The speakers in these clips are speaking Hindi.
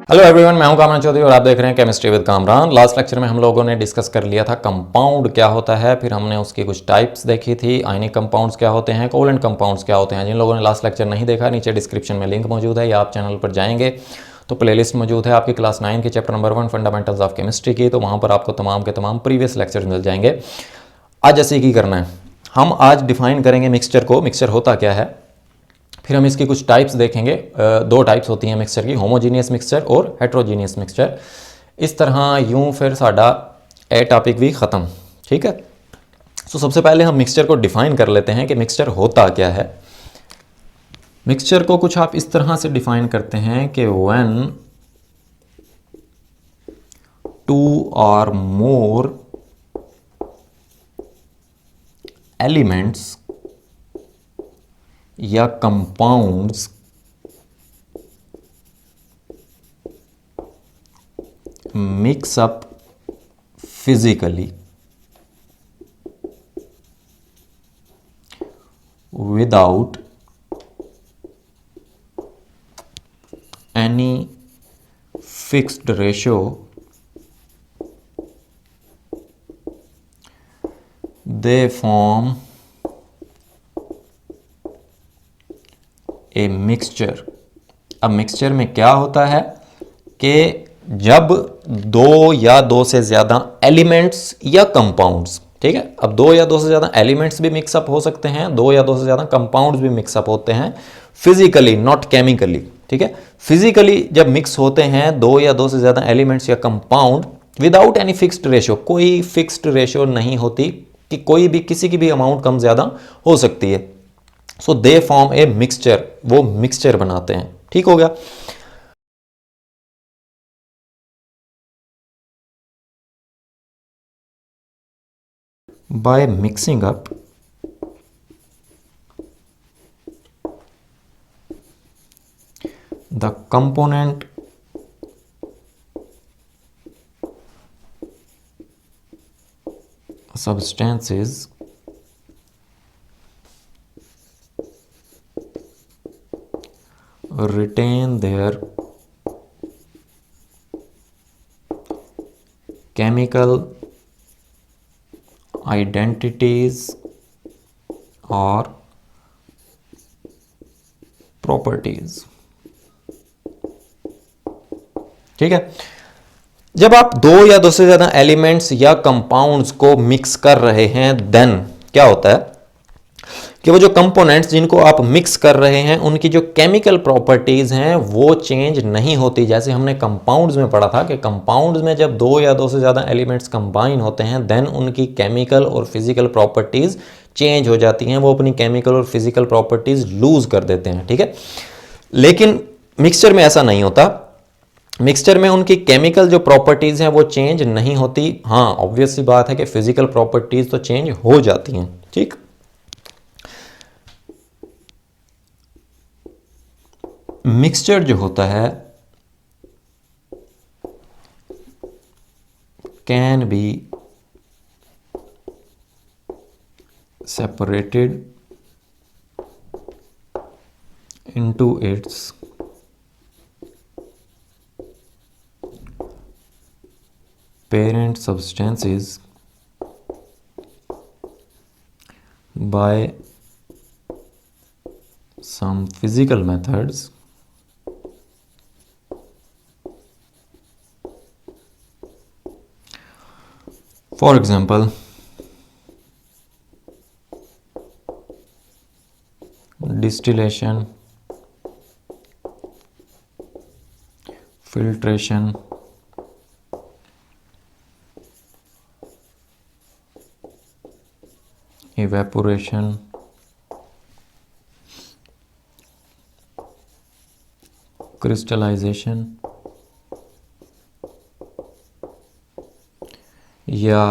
हेलो एवरीवन, मैं हूं कामरान चौधरी और आप देख रहे हैं chemistry with Kamran. Last lecture में हम लोगों ने डिस्कस कर लिया था कंपाउंड क्या होता है, फिर हमने उसकी कुछ टाइप्स देखी थी। आयनिक कंपाउंड्स क्या होते हैं, कोवेलेंट कंपाउंड्स क्या होते हैं। जिन लोगों ने लास्ट लेक्चर नहीं देखा, नीचे डिस्क्रिप्शन में लिंक मौजूद है, या आप चैनल पर जाएंगे तो प्लेलिस्ट मौजूद है आपकी क्लास 9 की chapter number 1 fundamentals of chemistry की, तो वहाँ पर आपको तमाम के तमाम प्रीवियस लेक्चर मिल जाएंगे। आज ऐसे ही करना है, हम आज डिफाइन करेंगे मिक्सचर को, मिक्सचर होता क्या है, फिर हम इसकी कुछ टाइप्स देखेंगे। दो टाइप्स होती हैं मिक्सचर की, होमोजीनियस मिक्सचर और हेट्रोजीनियस मिक्सचर। इस तरह यूं फिर साडा ए टॉपिक भी ख़त्म। ठीक है, सो सबसे पहले हम मिक्सचर को डिफाइन कर लेते हैं कि मिक्सचर होता क्या है। मिक्सचर को कुछ आप इस तरह से डिफाइन करते हैं कि व्हेन टू और मोर एलिमेंट्स या compounds mix up physically without any fixed ratio, they form a mixture. अब मिक्सचर में क्या होता है कि जब दो या दो से ज़्यादा एलिमेंट्स या कंपाउंड्स, ठीक है, अब दो या दो से ज़्यादा एलिमेंट्स भी मिक्सअप हो सकते हैं, दो या दो से ज़्यादा कंपाउंड्स भी मिक्सअप होते हैं फिजिकली, नॉट केमिकली। ठीक है, फिजिकली जब मिक्स होते हैं दो या दो से ज़्यादा एलिमेंट्स या compound without any fixed ratio, कोई फिक्स्ड रेशो नहीं होती कि कोई भी किसी की भी अमाउंट कम ज़्यादा हो सकती है। सो दे फॉर्म ए मिक्सचर, वो मिक्सचर बनाते हैं। ठीक हो गया। By mixing up the component substances retain their chemical identities or properties। ठीक है, जब आप दो या दो से ज्यादा एलिमेंट्स या कंपाउंड्स को मिक्स कर रहे हैं, देन क्या होता है कि वो जो कंपोनेंट्स जिनको आप मिक्स कर रहे हैं उनकी जो केमिकल प्रॉपर्टीज हैं वो चेंज नहीं होती। जैसे हमने कंपाउंड्स में पढ़ा था कि कंपाउंड्स में जब दो या दो से ज़्यादा एलिमेंट्स कंबाइन होते हैं देन उनकी केमिकल और फिजिकल प्रॉपर्टीज चेंज हो जाती हैं, वो अपनी केमिकल और फिजिकल प्रॉपर्टीज लूज कर देते हैं। ठीक है, लेकिन मिक्सचर में ऐसा नहीं होता। मिक्सचर में उनकी केमिकल जो प्रॉपर्टीज हैं वो चेंज नहीं होती। हाँ, ऑब्वियस सी बात है कि फिजिकल प्रॉपर्टीज तो चेंज हो जाती हैं। ठीक, मिक्सचर जो होता है can be separated into its parent substances by some physical methods for example distillation, filtration, evaporation, crystallization या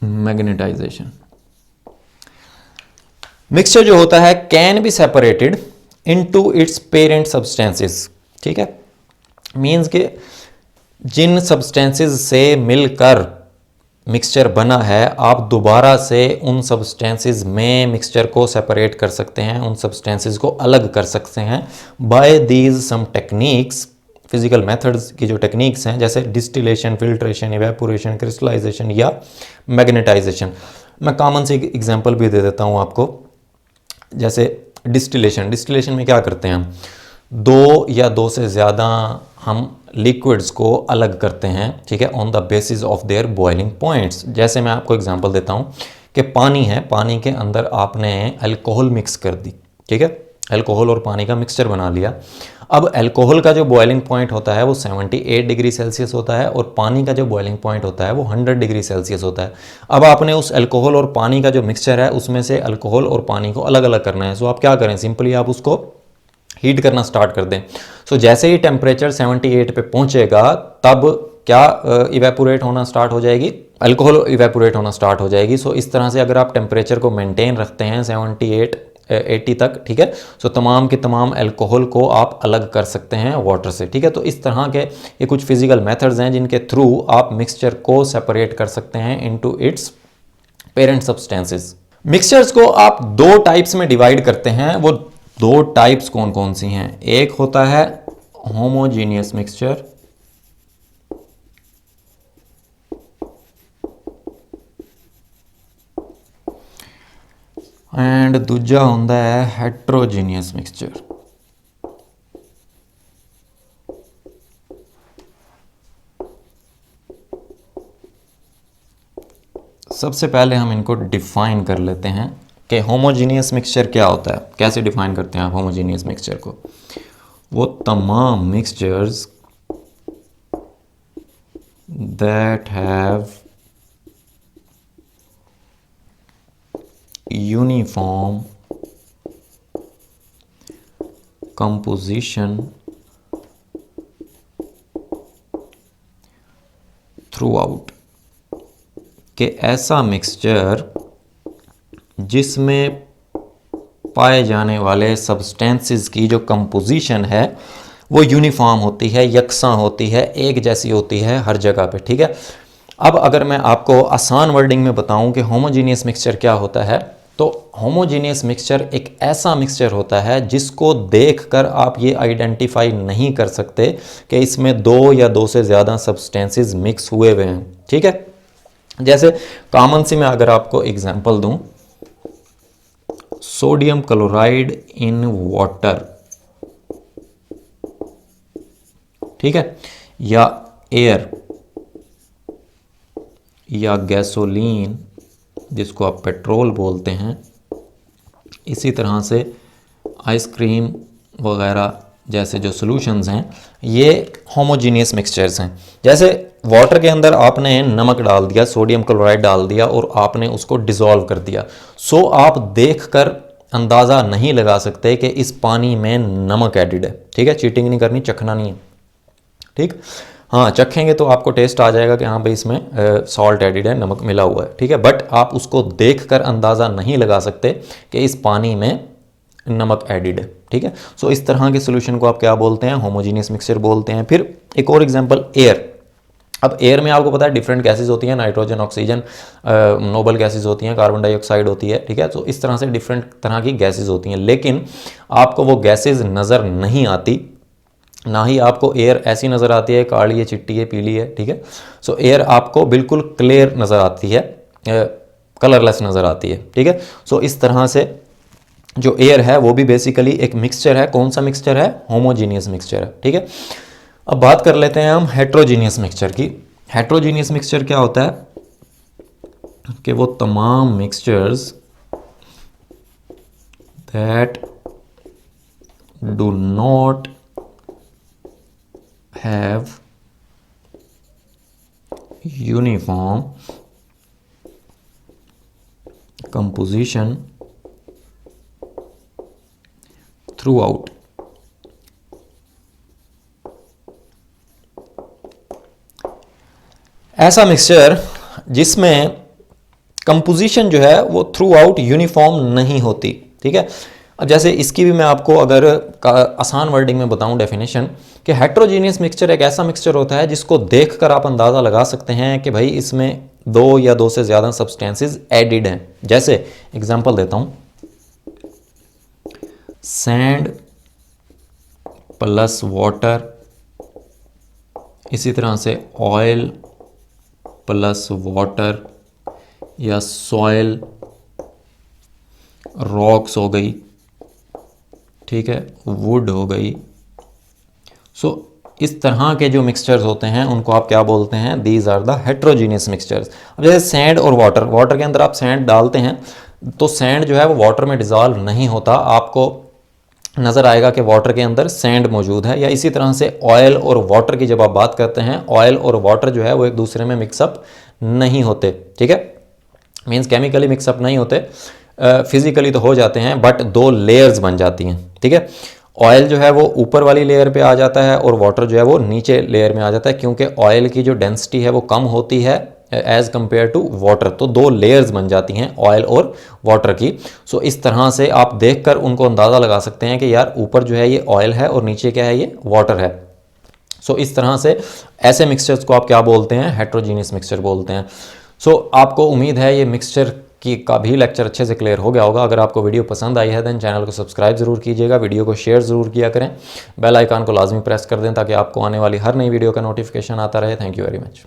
मैग्नेटाइजेशन। मिक्सचर जो होता है can be separated into its parent substances. ठीक है, मीन्स के जिन सब्सटेंसेस से मिलकर मिक्सचर बना है, आप दोबारा से उन सब्सटेंसेस में मिक्सचर को सेपरेट कर सकते हैं, उन सब्सटेंसेस को अलग कर सकते हैं by these some techniques, physical methods की जो टेक्निक्स हैं, जैसे डिस्टिलेशन, फिल्ट्रेशन, इवेपोरेशन, क्रिस्टलाइजेशन या मैग्नेटाइजेशन। मैं कॉमन सी एग्जांपल भी दे देता हूँ आपको, जैसे डिस्टिलेशन में क्या करते हैं हम, दो या दो से ज़्यादा हम लिक्विड्स को अलग करते हैं, ठीक है, on the basis of their boiling points. जैसे मैं आपको एग्जांपल देता हूँ कि पानी है, पानी के अंदर आपने अल्कोहल मिक्स कर दी, ठीक है, अल्कोहल और पानी का मिक्सचर बना लिया। अब अल्कोहल का जो बॉइलिंग पॉइंट होता है वो 78 डिग्री सेल्सियस होता है और पानी का जो बॉइलिंग पॉइंट होता है वो 100 डिग्री सेल्सियस होता है। अब आपने उस अल्कोहल और पानी का जो मिक्सचर है उसमें से अल्कोहल और पानी को अलग अलग करना है। सो आप क्या करें, सिंपली आप उसको हीट करना स्टार्ट कर दें। सो जैसे ही टेम्परेचर 78 पे पहुंचेगा तब क्या इवेपोरेट होना स्टार्ट हो जाएगी, अल्कोहल इवेपोरेट होना स्टार्ट हो जाएगी। सो इस तरह से अगर आप टेम्परेचर को मेंटेन रखते हैं 80 तक, ठीक है, सो तमाम के तमाम अल्कोहल को आप अलग कर सकते हैं वाटर से, ठीक है। तो इस तरह के ये कुछ फिजिकल मेथड्स हैं जिनके थ्रू आप मिक्सचर को सेपरेट कर सकते हैं into its parent substances. Mixtures को आप दो टाइप्स में डिवाइड करते हैं। वो दो टाइप्स कौन कौन सी हैं? एक होता है होमोजीनियस मिक्सचर एंड दूजा होता है हेट्रोजीनियस मिक्सचर। सबसे पहले हम इनको डिफाइन कर लेते हैं कि होमोजीनियस मिक्सचर क्या होता है। कैसे डिफाइन करते हैं आप होमोजीनियस मिक्सचर को? वो तमाम mixtures that have uniform composition through out, कि ऐसा मिक्सचर जिसमें पाए जाने वाले सब्सटेंसेस की जो कंपोजिशन है वो यूनिफॉर्म होती है, यकसां होती है, एक जैसी होती है हर जगह पे, ठीक है। अब अगर मैं आपको आसान वर्डिंग में बताऊं कि होमोजीनियस मिक्सचर क्या होता है, तो होमोजीनियस मिक्सचर एक ऐसा मिक्सचर होता है जिसको देखकर आप ये आइडेंटिफाई नहीं कर सकते कि इसमें दो या दो से ज़्यादा सब्सटेंसेस मिक्स हुए हुए हैं, ठीक है। जैसे कॉमन सी मैं अगर आपको एग्जांपल दूं, सोडियम क्लोराइड इन वाटर, ठीक है, या एयर या गैसोलीन जिसको आप पेट्रोल बोलते हैं, इसी तरह से आइसक्रीम वगैरह जैसे जो सॉल्यूशंस हैं ये होमोजीनियस मिक्सचर्स हैं। जैसे वाटर के अंदर आपने नमक डाल दिया, सोडियम क्लोराइड डाल दिया और आपने उसको डिसॉल्व कर दिया। सो आप देखकर अंदाज़ा नहीं लगा सकते कि इस पानी में नमक एडिड है, ठीक है। चीटिंग नहीं करनी, चखना नहीं है, ठीक। हाँ, चखेंगे तो आपको टेस्ट आ जाएगा कि हाँ भाई इसमें सॉल्ट एडिड है, नमक मिला हुआ है, ठीक है। बट आप उसको देखकर अंदाज़ा नहीं लगा सकते कि इस पानी में नमक एडिड है, ठीक है। सो इस तरह के सोल्यूशन को आप क्या बोलते हैं? होमोजीनियस मिक्सचर बोलते हैं। फिर एक और एग्जांपल, एयर। अब एयर में आपको पता है डिफरेंट गैसेज होती हैं, नाइट्रोजन, ऑक्सीजन, नोबल गैसेज होती हैं, कार्बन डाइऑक्साइड होती है, ठीक है। तो इस तरह से डिफरेंट तरह की गैसेज होती हैं, लेकिन आपको वो गैसेज नज़र नहीं आती, ना ही आपको एयर ऐसी नज़र आती है काली है, चिट्टी है, पीली है, ठीक है। सो एयर आपको बिल्कुल क्लियर नज़र आती है, कलरलेस नज़र आती है, ठीक है। सो इस तरह से जो एयर है वो भी बेसिकली एक मिक्सचर है। कौन सा मिक्सचर है? होमोजीनियस मिक्सचर है, ठीक है। अब बात कर लेते हैं हम हेट्रोजीनियस मिक्सचर की। हेट्रोजीनियस मिक्सचर क्या होता है कि वो तमाम mixtures that do not have uniform composition through out. ऐसा मिक्सचर जिसमें कंपोजिशन जो है वो थ्रू आउट यूनिफॉर्म नहीं होती, ठीक है। अब जैसे इसकी भी मैं आपको अगर आसान वर्डिंग में बताऊं डेफिनेशन, कि हेट्रोजीनियस मिक्सचर एक ऐसा मिक्सचर होता है जिसको देखकर आप अंदाज़ा लगा सकते हैं कि भाई इसमें दो या दो से ज़्यादा सब्सटेंसेस एडिड हैं। जैसे एग्जांपल देता हूँ, सैंड प्लस वाटर, इसी तरह से ऑयल प्लस वाटर, या सॉयल, रॉक्स हो गई, ठीक है, वुड हो गई। सो इस तरह के जो मिक्सचर्स होते हैं उनको आप क्या बोलते हैं? These are the heterogeneous mixtures. अब जैसे सैंड और वाटर, वाटर के अंदर आप सैंड डालते हैं तो सैंड जो है वो वाटर में डिज़ोल्व नहीं होता, आपको नज़र आएगा कि वाटर के अंदर सैंड मौजूद है। या इसी तरह से ऑयल और वाटर की जब आप बात करते हैं, ऑयल और वाटर जो है वो एक दूसरे में मिक्सअप नहीं होते, ठीक है, मीन्स केमिकली मिक्सअप नहीं होते, फिजिकली तो हो जाते हैं बट दो लेयर्स बन जाती हैं, ठीक है। ऑयल जो है वो ऊपर वाली लेयर पे आ जाता है और वाटर जो है वो नीचे लेयर में आ जाता है, क्योंकि ऑयल की जो डेंसिटी है वो कम होती है एज़ कंपेयर टू वाटर। तो दो लेयर्स बन जाती हैं ऑयल और वाटर की। सो इस तरह से आप देखकर उनको अंदाज़ा लगा सकते हैं कि यार ऊपर जो है ये ऑयल है और नीचे क्या है, ये वाटर है। सो इस तरह से ऐसे मिक्सचर्स को आप क्या बोलते हैं? हेट्रोजीनियस मिक्सचर बोलते हैं। सो आपको उम्मीद है ये मिक्सचर का भी लेक्चर अच्छे से क्लियर हो गया होगा। अगर आपको वीडियो पसंद आई है देन चैनल को सब्सक्राइब ज़रूर कीजिएगा, वीडियो को शेयर ज़रूर किया करें, बेल आइकन को लाजमी प्रेस कर दें ताकि आपको आने वाली हर नई वीडियो का नोटिफिकेशन आता रहे। Thank you very much.